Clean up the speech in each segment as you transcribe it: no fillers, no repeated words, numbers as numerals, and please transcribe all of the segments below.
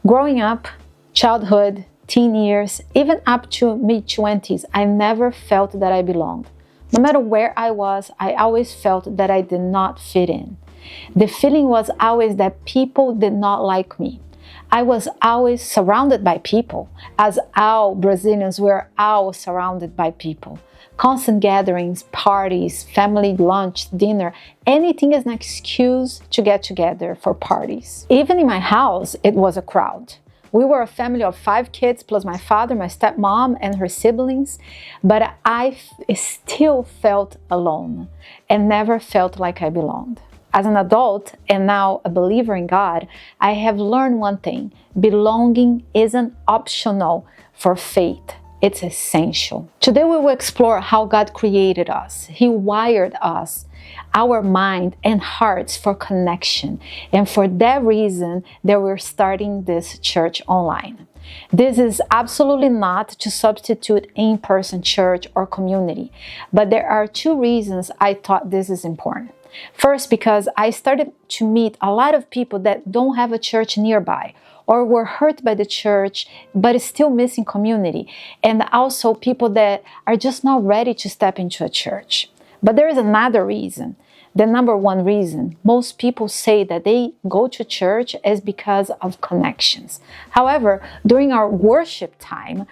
Growing up, childhood, teen years, even up to mid-20s, I never felt that I belonged. No matter where I was, I always felt that I did not fit in. The feeling was always that people did not like me. I was always surrounded by people, as all Brazilians were all surrounded by people. Constant gatherings, parties, family lunch, dinner, anything is an excuse to get together for parties. Even in my house, it was a crowd. We were a family of 5 kids plus my father, my stepmom, and her siblings, but I still felt alone and never felt like I belonged. As an adult and now a believer in God, I have learned one thing: belonging isn't optional for faith. It's essential. Today we will explore how God created us. He wired us, our mind and hearts for connection. And for that reason that we're starting this church online. This is absolutely not to substitute in-person church or community. But there are 2 reasons I thought this is important. First, because I started to meet a lot of people that don't have a church nearby, or were hurt by the church but is still missing community, and also people that are just not ready to step into a church. But there is another reason. The number 1 reason most people say that they go to church is because of connections. However, during our worship time,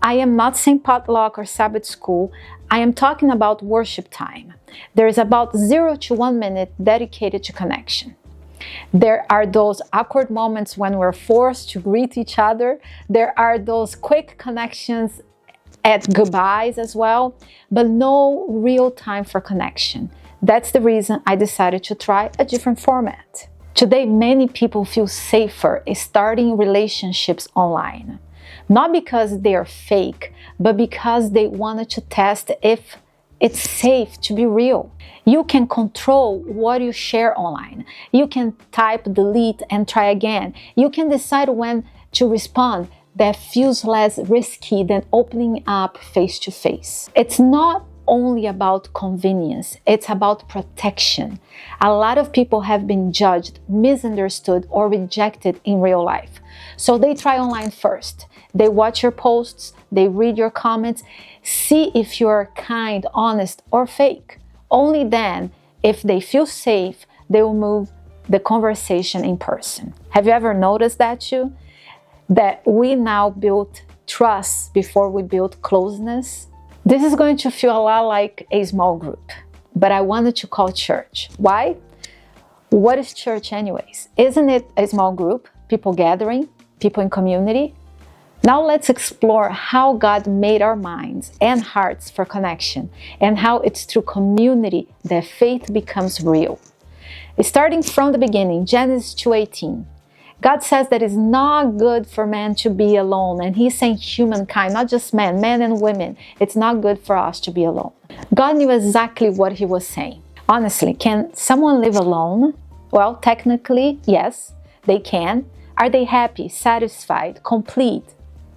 I am not saying potluck or Sabbath school. I am talking about worship time. There is about 0 to 1 minute dedicated to connection. There are those awkward moments when we're forced to greet each other. There are those quick connections at goodbyes as well, but no real time for connection. That's the reason I decided to try a different format. Today, many people feel safer starting relationships online. Not because they are fake, but because they wanted to test if it's safe to be real. You can control what you share online. You can type, delete, and try again. You can decide when to respond. That feels less risky than opening up face to face. It's not only about convenience, it's about protection. A lot of people have been judged, misunderstood, or rejected in real life. So they try online first. They watch your posts, they read your comments, see if you're kind, honest, or fake. Only then, if they feel safe, they will move the conversation in person. Have you ever noticed that too? That we now build trust before we build closeness? This is going to feel a lot like a small group, but I wanted to call church. Why? What is church anyways? Isn't it a small group, people gathering, people in community? Now let's explore how God made our minds and hearts for connection, and how it's through community that faith becomes real. Starting from the beginning, Genesis 2:18. God says that it's not good for man to be alone, and He's saying humankind, not just men and women. It's not good for us to be alone. God knew exactly what He was saying. Honestly, can someone live alone? Well, technically, yes, they can. Are they happy, satisfied, complete?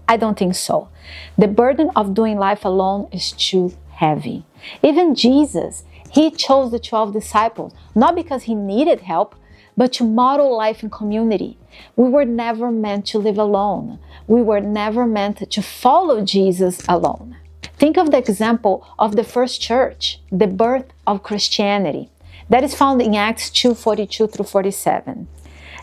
I don't think so. The burden of doing life alone is too heavy. Even Jesus, He chose the 12 disciples, not because He needed help, but to model life in community. We were never meant to live alone. We were never meant to follow Jesus alone. Think of the example of the first church, the birth of Christianity. That is found in Acts 2:42 through 47.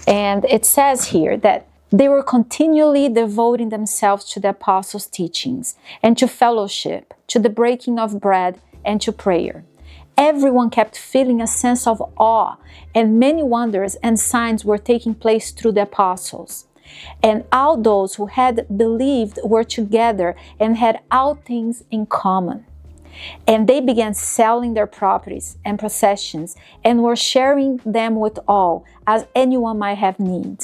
And it says here that they were continually devoting themselves to the apostles' teachings and to fellowship, to the breaking of bread and to prayer. Everyone kept feeling a sense of awe, and many wonders and signs were taking place through the apostles. And all those who had believed were together and had all things in common. And they began selling their properties and possessions and were sharing them with all, as anyone might have need.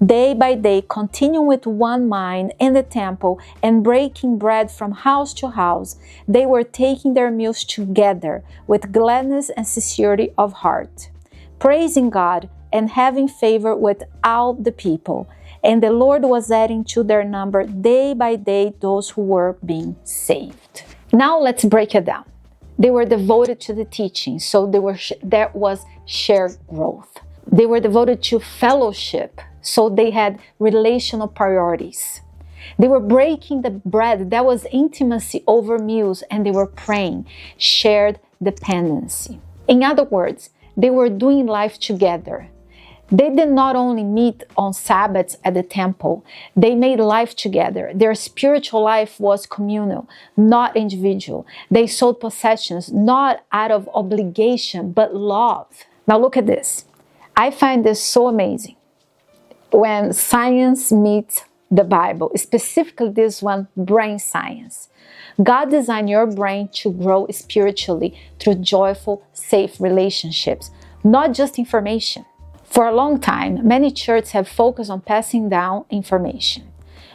Day by day, continuing with one mind in the temple and breaking bread from house to house, they were taking their meals together with gladness and sincerity of heart, praising God and having favor with all the people. And the Lord was adding to their number day by day those who were being saved. Now let's break it down. They were devoted to the teaching, so there was shared growth. They were devoted to fellowship, so they had relational priorities. They were breaking the bread. That was intimacy over meals, and they were praying, shared dependency. In other words, they were doing life together. They did not only meet on Sabbaths at the temple, they made life together. Their spiritual life was communal, not individual. They sold possessions not out of obligation, but love. Now look at this. I find this so amazing. When science meets the Bible, specifically this one, brain science. God designed your brain to grow spiritually through joyful, safe relationships, not just information. For a long time, many churches have focused on passing down information.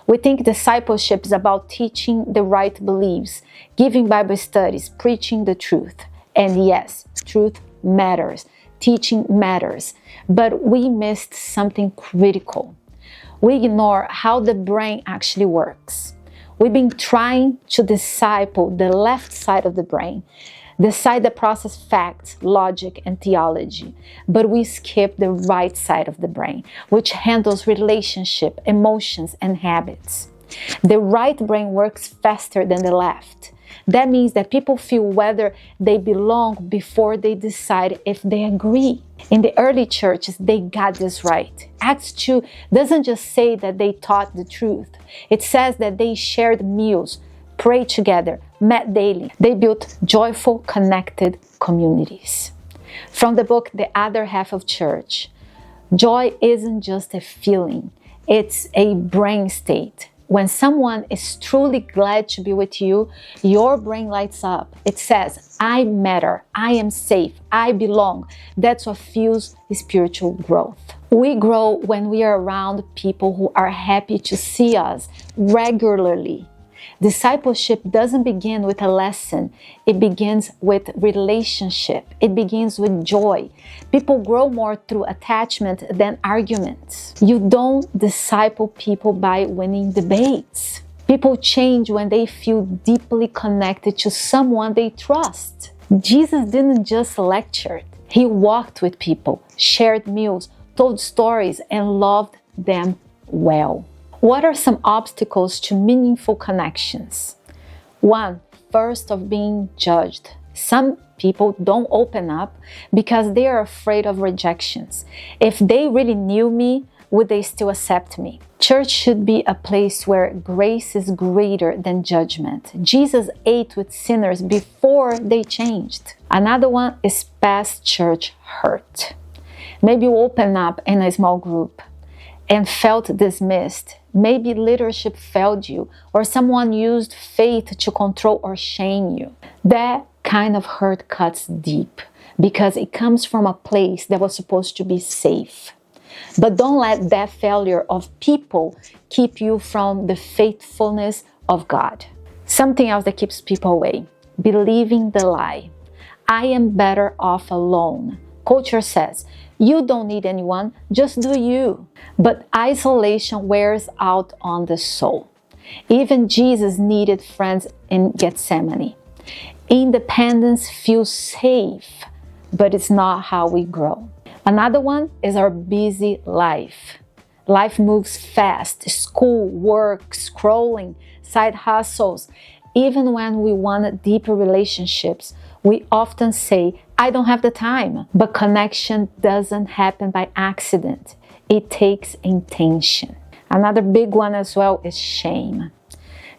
We think discipleship is about teaching the right beliefs, giving Bible studies, preaching the truth. And yes, truth matters, teaching matters, but we missed something critical. We ignore how the brain actually works. We've been trying to disciple the left side of the brain, the side that processes facts, logic, and theology, but we skip the right side of the brain, which handles relationship, emotions, and habits. The right brain works faster than the left. That means that people feel whether they belong before they decide if they agree. In the early churches, they got this right. Acts 2 doesn't just say that they taught the truth. It says that they shared meals, prayed together, met daily. They built joyful, connected communities. From the book, The Other Half of Church, joy isn't just a feeling. It's a brain state. When someone is truly glad to be with you, your brain lights up. It says, I matter, I am safe, I belong. That's what fuels spiritual growth. We grow when we are around people who are happy to see us regularly. Discipleship doesn't begin with a lesson. It begins with relationship. It begins with joy. People grow more through attachment than arguments. You don't disciple people by winning debates. People change when they feel deeply connected to someone they trust. Jesus didn't just lecture. He walked with people, shared meals, told stories, and loved them well. What are some obstacles to meaningful connections? One, first of being judged. Some people don't open up because they are afraid of rejections. If they really knew me, would they still accept me? Church should be a place where grace is greater than judgment. Jesus ate with sinners before they changed. Another one is past church hurt. Maybe you open up in a small group and felt dismissed. Maybe leadership failed you, or someone used faith to control or shame you. That kind of hurt cuts deep because it comes from a place that was supposed to be safe. But don't let that failure of people keep you from the faithfulness of God. Something else that keeps people away, believing the lie. I am better off alone. Culture says, you don't need anyone, just do you. But isolation wears out on the soul. Even Jesus needed friends in Gethsemane. Independence feels safe, but it's not how we grow. Another one is our busy life. Life moves fast, school, work, scrolling, side hustles. Even when we want deeper relationships, we often say, I don't have the time. But connection doesn't happen by accident. It takes intention. Another big one as well is shame.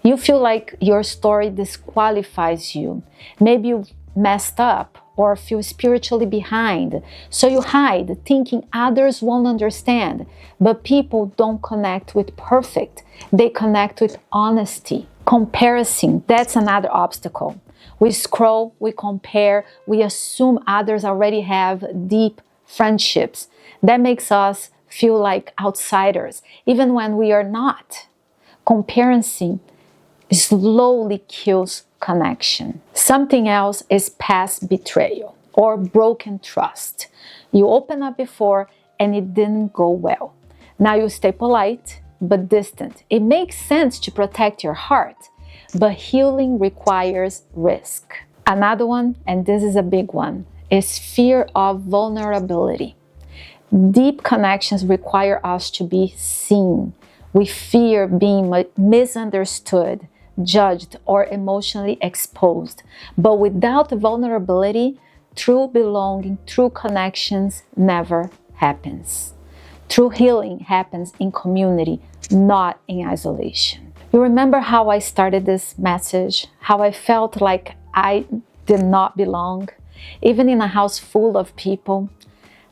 You feel like your story disqualifies you. Maybe you messed up or feel spiritually behind. So you hide, thinking others won't understand. But people don't connect with perfect. They connect with honesty. Comparison, that's another obstacle. We scroll, we compare, we assume others already have deep friendships. That makes us feel like outsiders, even when we are not. Comparison slowly kills connection. Something else is past betrayal or broken trust. You open up before and it didn't go well. Now you stay polite but distant. It makes sense to protect your heart, but healing requires risk. Another one, and this is a big one, is fear of vulnerability. Deep connections require us to be seen. We fear being misunderstood, judged, or emotionally exposed. But without vulnerability, true belonging, true connections never happens. True healing happens in community, not in isolation. You remember how I started this message? How I felt like I did not belong, even in a house full of people?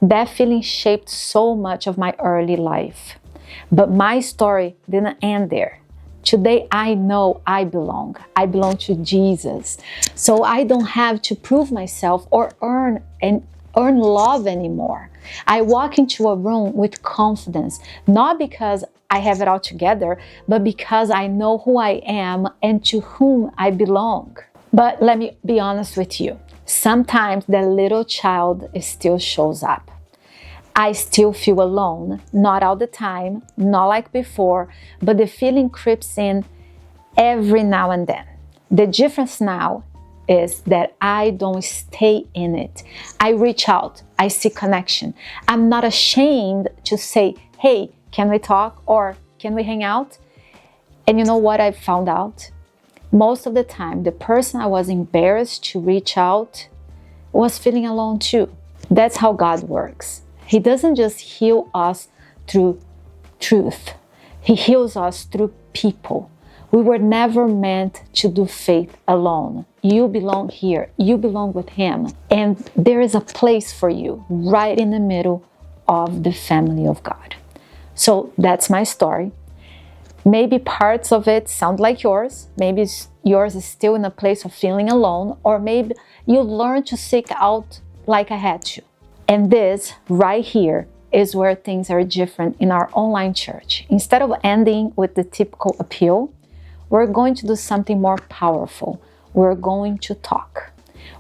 That feeling shaped so much of my early life. But my story didn't end there. Today, I know I belong. I belong to Jesus. So I don't have to prove myself or earn love anymore. I walk into a room with confidence, not because I have it all together, but because I know who I am and to whom I belong. But let me be honest with you. Sometimes that little child still shows up. I still feel alone, not all the time, not like before, but the feeling creeps in every now and then. The difference now is that I don't stay in it. I reach out, I seek connection. I'm not ashamed to say, hey, can we talk or can we hang out? And you know what I found out? Most of the time, the person I was embarrassed to reach out was feeling alone too. That's how God works. He doesn't just heal us through truth. He heals us through people. We were never meant to do faith alone. You belong here. You belong with Him. And there is a place for you right in the middle of the family of God. So that's my story. Maybe parts of it sound like yours. Maybe yours is still in a place of feeling alone. Or maybe you learned to seek out like I had to. And this right here is where things are different in our online church. Instead of ending with the typical appeal, we're going to do something more powerful. We're going to talk.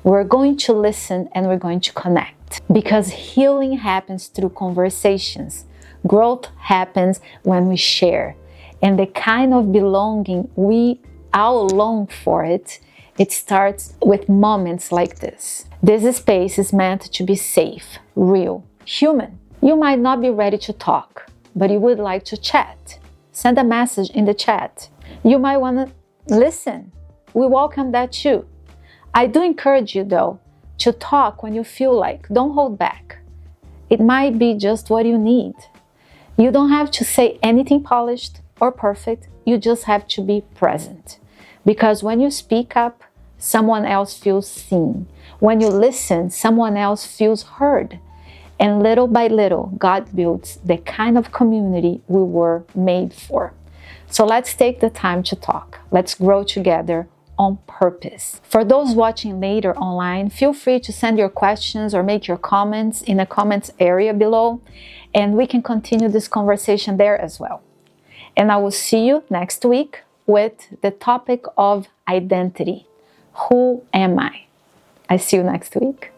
We're going to listen and we're going to connect. Because healing happens through conversations. Growth happens when we share. And the kind of belonging we all long for it starts with moments like this. This space is meant to be safe, real, human. You might not be ready to talk, but you would like to chat. Send a message in the chat. You might want to listen. We welcome that too. I do encourage you though to talk when you feel like. Don't hold back. It might be just what you need. You don't have to say anything polished or perfect. You just have to be present. Because when you speak up, someone else feels seen. When you listen, someone else feels heard. And little by little, God builds the kind of community we were made for. So let's take the time to talk. Let's grow together on purpose. For those watching later online, feel free to send your questions or make your comments in the comments area below, and we can continue this conversation there as well. And I will see you next week with the topic of identity. Who am I? I see you next week.